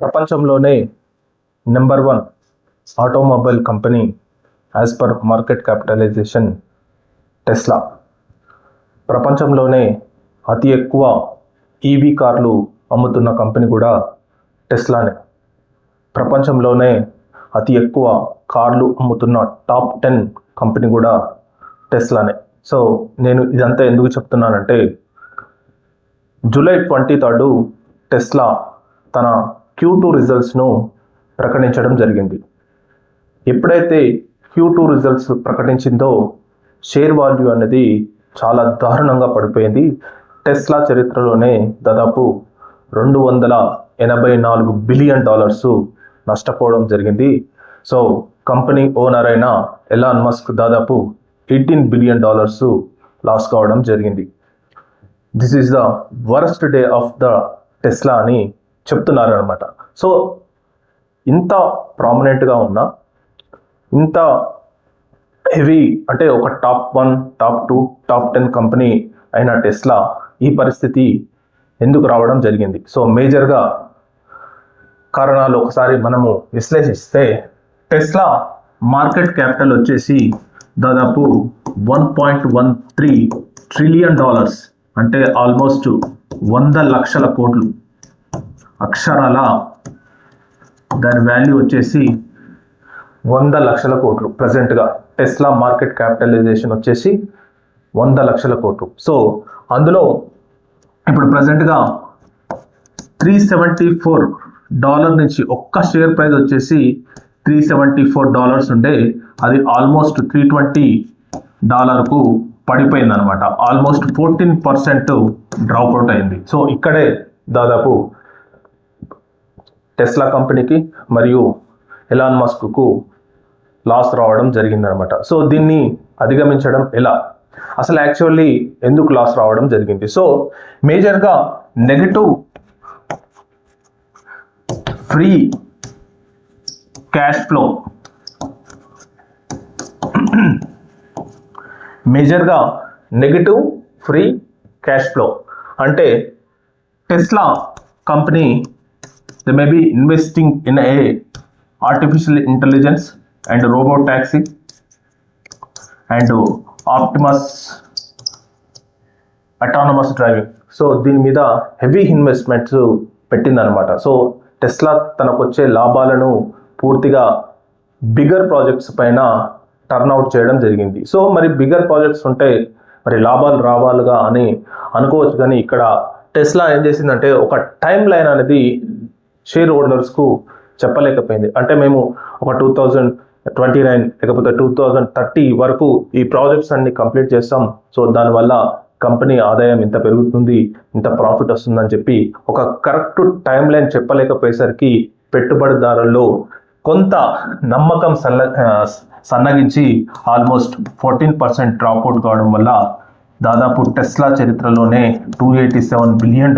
ప్రపంచంలోనే number 1 automobile company as per market capitalisation Tesla. ప్రపంచంలోనే అతి ఎక్కువ ఈవీ కార్లు అమ్ముతున్న కంపెనీ కూడా టెస్లానే. ప్రపంచంలోనే అతి ఎక్కువ కార్లు అమ్ముతున్న టాప్ 10 కంపెనీ కూడా టెస్లానే. సో నేను ఇదంతా ఎందుకు చెప్తున్నానంటే, జూలై 23 టెస్లా తన Q2 రిజల్ట్స్ను ప్రకటించడం జరిగింది. ఎప్పుడైతే Q2 రిజల్ట్స్ ప్రకటించిందో షేర్ వాల్యూ అనేది చాలా దారుణంగా పడిపోయింది. టెస్లా చరిత్రలోనే దాదాపు $284 బిలియన్ నష్టపోవడం జరిగింది. సో కంపెనీ ఓనర్ అయిన ఎలాన్ మస్క్ దాదాపు $18 బిలియన్ లాస్ కావడం జరిగింది. This is the worst day of the Tesla అని చెప్తున్నారు అనమాట. సో ఇంత ప్రామినెంట్గా ఉన్న, ఇంత హెవీ అంటే ఒక టాప్ 1, టాప్ 2, టాప్ 10 కంపెనీ అయిన టెస్లా ఈ పరిస్థితి ఎందుకు రావడం జరిగింది? సో మేజర్గా కారణాలు ఒకసారి మనము విశ్లేషిస్తే, టెస్లా మార్కెట్ క్యాపిటల్ వచ్చేసి దాదాపు $1.13 ట్రిలియన్, అంటే ఆల్మోస్ట్ 100 లక్షల కోట్లు. అక్షరాల దాని వాల్యూ వచ్చేసి 100 లక్షల కోట్లు. ప్రజెంట్గా టెస్లా మార్కెట్ క్యాపిటలైజేషన్ వచ్చేసి 100 లక్షల కోట్లు. సో అందులో ఇప్పుడు ప్రజెంట్గా $374 నుంచి ఒక్క షేర్ ప్రైస్ వచ్చేసి $374 ఉండే, అది ఆల్మోస్ట్ $320కు పడిపోయింది అనమాట. ఆల్మోస్ట్ 14% డ్రాప్ అవుట్ అయింది. సో ఇక్కడే దాదాపు టెస్లా కంపెనీకి మరియు ఎలాన్ మస్క్కు లాస్ రావడం జరిగిందనమాట. సో దీన్ని అధిగమించడం ఎలా, అసలు యాక్చువల్లీ ఎందుకు లాస్ రావడం జరిగింది? సో మేజర్గా నెగటివ్ ఫ్రీ క్యాష్ ఫ్లో, మేజర్గా నెగటివ్ ఫ్రీ క్యాష్ ఫ్లో అంటే Tesla company they may be investing in a artificial intelligence and robot taxi and Optimus autonomous driving. So దీని మీద హెవీ ఇన్వెస్ట్మెంట్స్ పెట్టిందనమాట. సో టెస్లా తనకు వచ్చే లాభాలను పూర్తిగా bigger projects పైన turn out చేయడం జరిగింది. సో మరి బిగ్గర్ ప్రాజెక్ట్స్ ఉంటే మరి లాభాలు రావాలిగా అని అనుకోవచ్చు, కానీ ఇక్కడ టెస్లా ఏం చేసిందంటే ఒక టైం లైన్ అనేది షేర్ హోల్డర్స్కు చెప్పలేకపోయింది. అంటే మేము ఒక 2029 లేకపోతే 2030 వరకు ఈ ప్రాజెక్ట్స్ అన్ని కంప్లీట్ చేస్తాం, సో దానివల్ల కంపెనీ ఆదాయం ఇంత పెరుగుతుంది, ఇంత ప్రాఫిట్ వస్తుందని చెప్పి ఒక కరెక్ట్ టైం లైన్ చెప్పలేకపోయేసరికి పెట్టుబడిదారుల్లో కొంత నమ్మకం సన్నగించి ఆల్మోస్ట్ 14% డ్రాప్ అవుట్ కావడం వల్ల దాదాపు టెస్లా చరిత్రలోనే $287 బిలియన్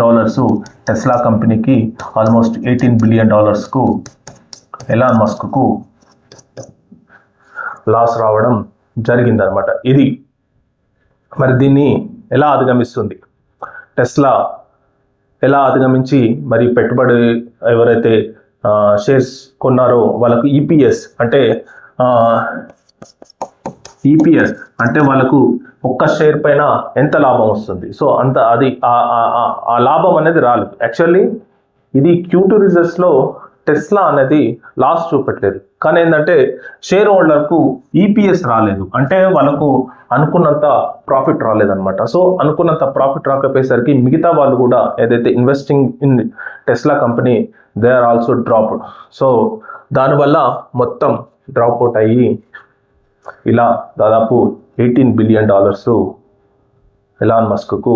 టెస్లా కంపెనీకి ఆల్మోస్ట్ $18 బిలియన్ ఎలాన్ మస్క్కు లాస్ రావడం జరిగిందనమాట. ఇది మరి దీన్ని ఎలా అధిగమిస్తుంది టెస్లా? ఎలా అధిగమించి మరి పెట్టుబడి ఎవరైతే షేర్స్ కొన్నారో వాళ్ళకు ఈపీఎస్ అంటే వాళ్ళకు ఒక్క షేర్ పైన ఎంత లాభం వస్తుంది? సో అంత అది ఆ లాభం అనేది రాలేదు. యాక్చువల్లీ ఇది Q2 రిజల్ట్స్లో టెస్లా అనేది లాస్ చూపెట్టలేదు, కానీ ఏంటంటే షేర్ హోల్డర్కు ఈపీఎస్ రాలేదు, అంటే వాళ్ళకు అనుకున్నంత ప్రాఫిట్ రాలేదన్నమాట. సో అనుకున్నంత ప్రాఫిట్ రాకపోయేసరికి మిగతా వాళ్ళు కూడా ఏదైతే investing in Tesla company they are also dropped. So దానివల్ల మొత్తం డ్రాప్ అవుట్ అయ్యి ఇలా దాదాపు $18 బిలియన్ ఎలాన్ మస్క్కు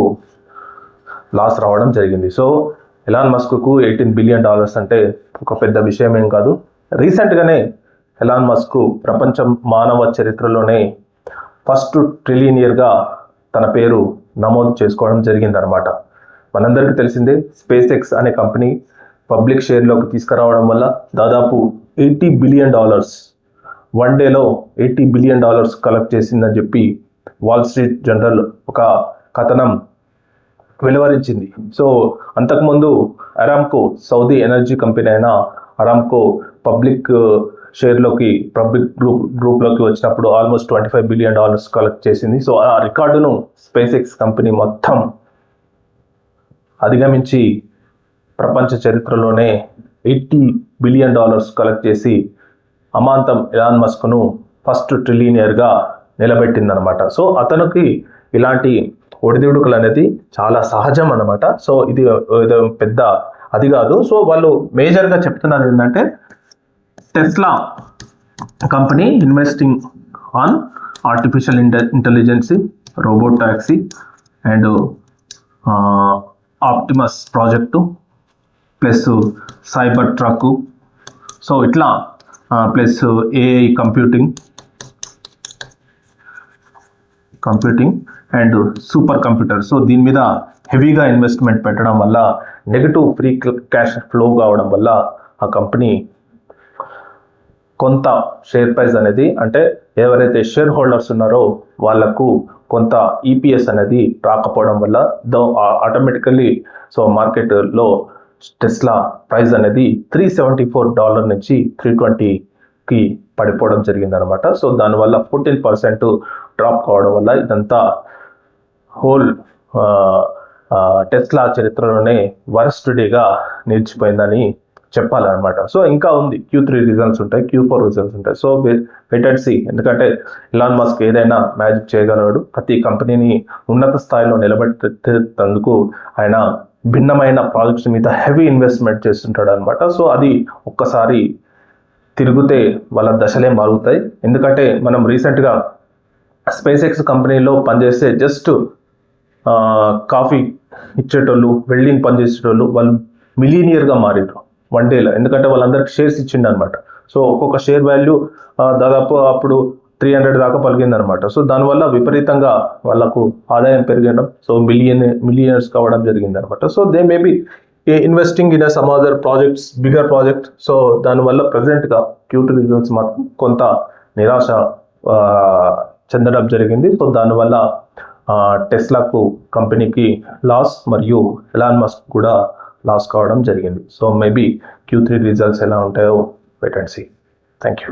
లాస్ రావడం జరిగింది. సో ఎలాన్ మస్క్కు $18 బిలియన్ అంటే ఒక పెద్ద విషయం ఏం కాదు. రీసెంట్గానే ఎలాన్ మస్క్ ప్రపంచం మానవ చరిత్రలోనే ఫస్ట్ ట్రిలియనియర్గా తన పేరు నమోదు చేసుకోవడం జరిగిందనమాట. మనందరికీ తెలిసిందే, స్పేస్ ఎక్స్ అనే కంపెనీ పబ్లిక్ షేర్లోకి తీసుకురావడం వల్ల దాదాపు $80 బిలియన్ వన్ డేలో $80 బిలియన్ కలెక్ట్ చేసిందని చెప్పి వాల్ స్ట్రీట్ జర్నల్ ఒక కథనం వెలువరించింది. సో అంతకుముందు అరామ్కో, సౌదీ ఎనర్జీ కంపెనీ అయిన అరామ్కో పబ్లిక్ గ్రూప్లోకి వచ్చినప్పుడు ఆల్మోస్ట్ $25 బిలియన్ కలెక్ట్ చేసింది. సో ఆ రికార్డును స్పేస్ ఎక్స్ కంపెనీ మొత్తం అధిగమించి ప్రపంచ చరిత్రలోనే $80 బిలియన్ కలెక్ట్ చేసి అమాంతం ఎలాన్ మస్క్ను ఫస్ట్ ట్రిలియనియర్గా నిలబెట్టిందనమాట. సో అతనికి ఇలాంటి ఒడిదుడుకులు అనేది చాలా సహజం అనమాట. సో ఇది పెద్ద అది కాదు. సో వాళ్ళు మేజర్గా చెప్తున్నది ఏంటంటే Tesla company investing on artificial intelligence, robot taxi and Optimus project plus cyber truck, so ఇట్లా plus AI computing and super computer. So దీని మీద హెవీగా ఇన్వెస్ట్మెంట్ పెట్టడం వల్ల నెగటివ్ ఫ్రీ క్యాష్ ఫ్లో కావడం వల్ల ఆ కంపెనీ కొంత షేర్ ప్రైస్ అనేది, అంటే ఎవరైతే షేర్ హోల్డర్స్ ఉన్నారో వాళ్ళకు కొంత ఈపీఎస్ అనేది రాకపోవడం వల్ల ఆటోమేటికల్లీ సో మార్కెట్లో టెస్లా ప్రైస్ అనేది $374 నుంచి $320కి పడిపోవడం జరిగిందనమాట. సో దానివల్ల 14% డ్రాప్ కావడం వల్ల ఇదంతా హోల్ టెస్లా చరిత్రలోనే వరస్ట్ డేగా నిలిచిపోయిందని చెప్పాలన్నమాట. సో ఇంకా ఉంది, Q3 రిజల్ట్స్ ఉంటాయి, Q4 రిజల్ట్స్ ఉంటాయి. So wait and see. ఎందుకంటే ఎలాన్ మస్క్ ఏదైనా మ్యాజిక్ చేయగలడు. ప్రతి కంపెనీని ఉన్నత స్థాయిలో నిలబెట్టేందుకు ఆయన భిన్నమైన ప్రాజెక్ట్స్ మీద హెవీ ఇన్వెస్ట్మెంట్ చేస్తుంటాడు అనమాట. సో అది ఒక్కసారి తిరిగితే వాళ్ళ దశలే మారుతాయి. ఎందుకంటే మనం రీసెంట్గా స్పేస్ ఎక్స్ కంపెనీలో పనిచేస్తే జస్ట్ కాఫీ ఇచ్చేటోళ్ళు, వెల్డింగ్ పనిచేసేటోళ్ళు వాళ్ళు మిలీనియర్గా మారారు 1 డేలో. ఎందుకంటే వాళ్ళందరికీ షేర్స్ ఇచ్చిండు అనమాట. సో ఒక్కొక్క షేర్ వాల్యూ దాదాపు అప్పుడు 300 దాకా పలిగిందనమాట. సో దానివల్ల విపరీతంగా వాళ్ళకు ఆదాయం పెరగడం, సో మిలియనర్స్ కావడం జరిగిందనమాట. So they maybe investing in some other projects, bigger project. So దానివల్ల ప్రజెంట్గా Q2 రిజల్ట్స్ మాత్రం కొంత నిరాశ చెందడం జరిగింది. సో దానివల్ల టెస్లాకు కంపెనీకి లాస్ మరియు ఎలాన్ మస్క్ కూడా లాస్ కావడం జరిగింది. సో మేబీ Q3 రిజల్ట్స్ ఎలా ఉంటాయో wait and see. Thank you.